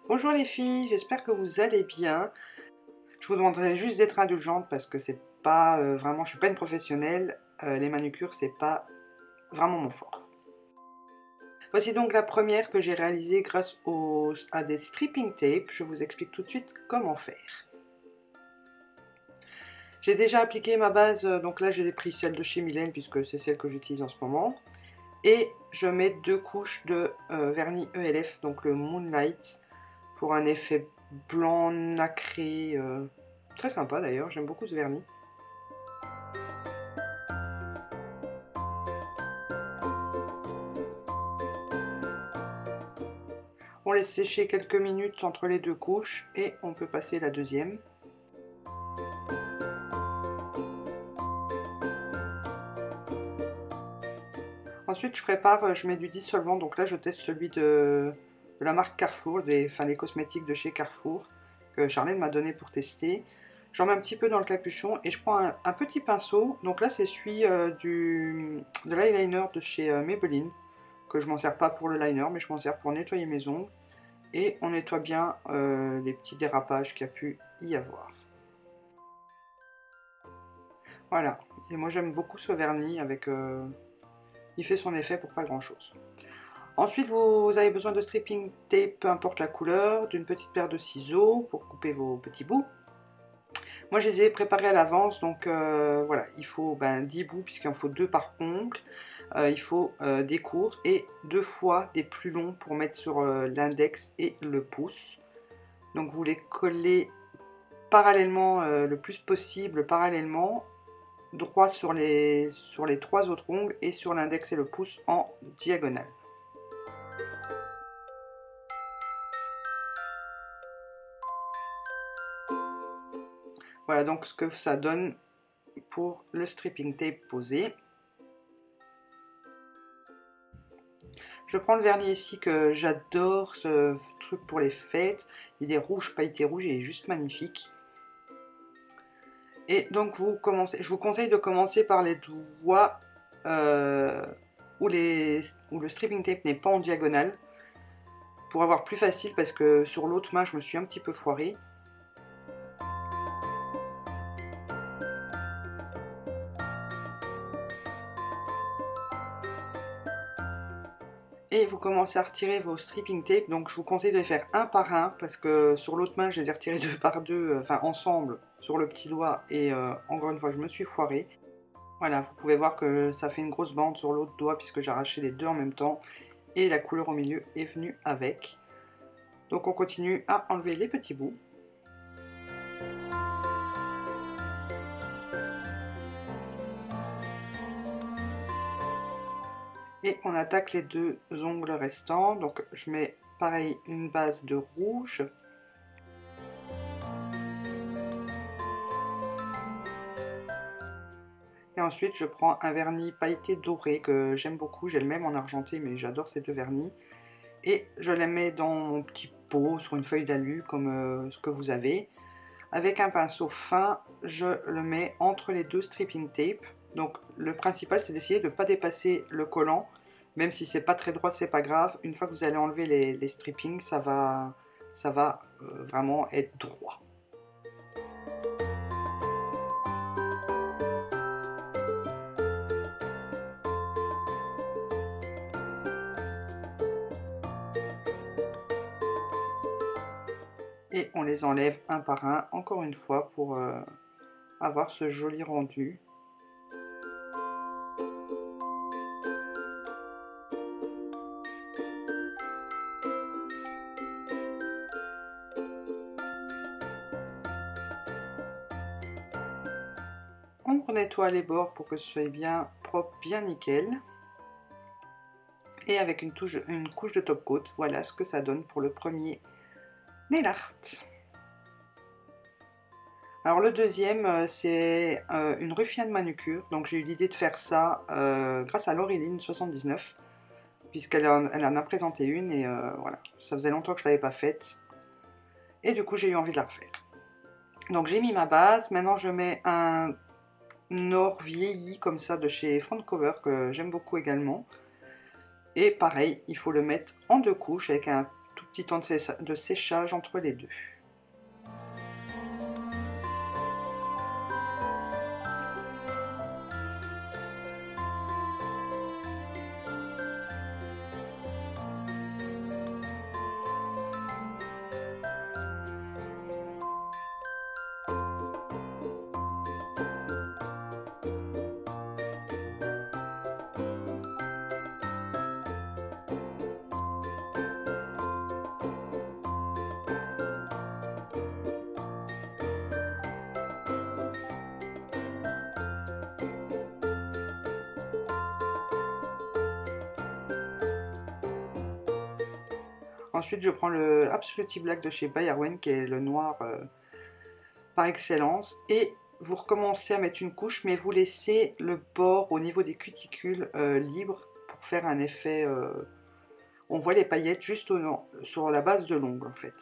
Bonjour les filles, j'espère que vous allez bien. Je vous demanderai juste d'être indulgente parce que c'est pas vraiment, je suis pas une professionnelle. Les manucures, c'est pas vraiment mon fort. Voici donc la première que j'ai réalisée grâce à des stripping tapes. Je vous explique tout de suite comment faire. J'ai déjà appliqué ma base, donc là j'ai pris celle de chez Mylène puisque c'est celle que j'utilise en ce moment. Et je mets deux couches de vernis ELF, donc le Moonlight, pour un effet blanc nacré, très sympa d'ailleurs, j'aime beaucoup ce vernis. On laisse sécher quelques minutes entre les deux couches et on peut passer la deuxième. Ensuite je mets du dissolvant, donc là je teste celui de la marque Carrefour, des cosmétiques de chez Carrefour, que Charlène m'a donné pour tester. J'en mets un petit peu dans le capuchon et je prends un petit pinceau, donc là c'est celui de l'eyeliner de chez Maybelline, que je m'en sers pas pour le liner mais je m'en sers pour nettoyer mes ongles. Et on nettoie bien les petits dérapages qu'il y a pu y avoir. Voilà, et moi j'aime beaucoup ce vernis avec... il fait son effet pour pas grand chose. Ensuite vous avez besoin de stripping tape, peu importe la couleur, d'une petite paire de ciseaux pour couper vos petits bouts. Moi je les ai préparés à l'avance, donc voilà, il faut 10 bouts puisqu'il en faut 2 par ongle. Il faut des courts et 2 fois des plus longs pour mettre sur l'index et le pouce. Donc vous les collez parallèlement, le plus possible parallèlement, droit sur les 3 autres ongles et sur l'index et le pouce en diagonale. Voilà donc ce que ça donne pour le stripping tape posé. Je prends le vernis ici que j'adore, ce truc pour les fêtes. Il est rouge, pailleté rouge, il est juste magnifique. Et donc je vous conseille de commencer par les doigts où le stripping tape n'est pas en diagonale, pour avoir plus facile parce que sur l'autre main je me suis un petit peu foirée. Et vous commencez à retirer vos stripping tape, donc je vous conseille de les faire un par un parce que sur l'autre main je les ai retirés deux par deux, enfin ensemble sur le petit doigt et encore une fois je me suis foirée. Voilà, vous pouvez voir que ça fait une grosse bande sur l'autre doigt puisque j'ai arraché les deux en même temps et la couleur au milieu est venue avec. Donc on continue à enlever les petits bouts. Et on attaque les deux ongles restants. Donc je mets pareil une base de rouge. Et ensuite je prends un vernis pailleté doré que j'aime beaucoup. J'ai le même en argenté mais j'adore ces deux vernis. Et je les mets dans mon petit pot sur une feuille d'alu comme ce que vous avez. Avec un pinceau fin, je le mets entre les deux stripping tape. Donc le principal c'est d'essayer de ne pas dépasser le collant. Même si c'est pas très droit, c'est pas grave. Une fois que vous allez enlever les strippings, ça va vraiment être droit. Et on les enlève un par un, encore une fois, pour avoir ce joli rendu. On nettoie les bords pour que ce soit bien propre, bien nickel. Et avec une couche de top coat, voilà ce que ça donne pour le premier nail art. Alors le deuxième, c'est une ruffiane manucure. Donc j'ai eu l'idée de faire ça grâce à Laureline 79, puisqu'elle en a présenté une et voilà, ça faisait longtemps que je ne l'avais pas faite. Et du coup j'ai eu envie de la refaire. Donc j'ai mis ma base, maintenant je mets un or vieilli comme ça de chez Front Cover que j'aime beaucoup également. Et pareil, il faut le mettre en deux couches avec un tout petit temps de séchage entre les deux. Ensuite, je prends le Absolutely Black de chez Bayerwen, qui est le noir par excellence. Et vous recommencez à mettre une couche, mais vous laissez le bord au niveau des cuticules libre pour faire un effet... on voit les paillettes juste sur la base de l'ongle, en fait.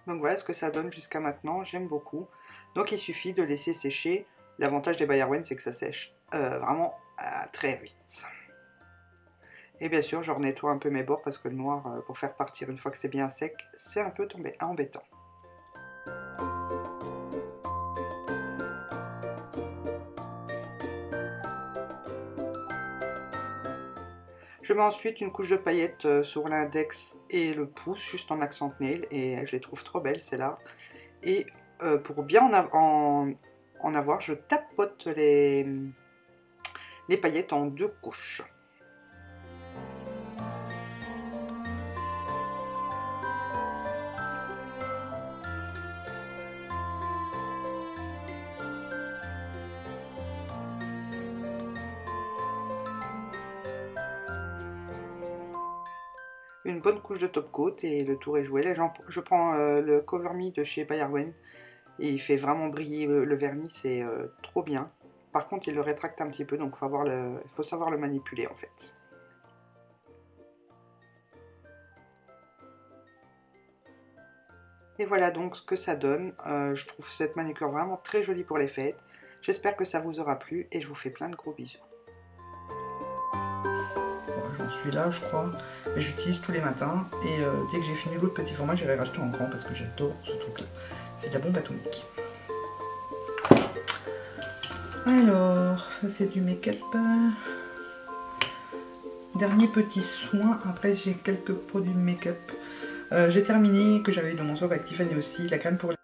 Donc voilà ce que ça donne jusqu'à maintenant, j'aime beaucoup. Donc il suffit de laisser sécher. L'avantage des Bayerwen, c'est que ça sèche vraiment très vite. Et bien sûr, je nettoie un peu mes bords parce que le noir, pour faire partir une fois que c'est bien sec, c'est un peu embêtant. Je mets ensuite une couche de paillettes sur l'index et le pouce, juste en accent nail, et je les trouve trop belles, celles-là. Et pour bien en avoir, je tapote les paillettes en 2 couches. Une bonne couche de top coat et le tour est joué. Là, je prends le Cover Me de chez Bayerwen et il fait vraiment briller le vernis, c'est trop bien. Par contre, il le rétracte un petit peu, donc il faut savoir le manipuler en fait. Et voilà donc ce que ça donne. Je trouve cette manucure vraiment très jolie pour les fêtes. J'espère que ça vous aura plu et je vous fais plein de gros bisous. J'en suis là, je crois. Mais j'utilise tous les matins. Et dès que j'ai fini l'autre petit format, j'irai racheter en grand parce que j'adore ce truc-là. C'est de la bombe atomique. Alors, ça c'est du make-up. Dernier petit soin. Après, j'ai quelques produits de make-up. J'ai terminé, que j'avais eu dans mon stock avec Tiffany aussi, la crème pour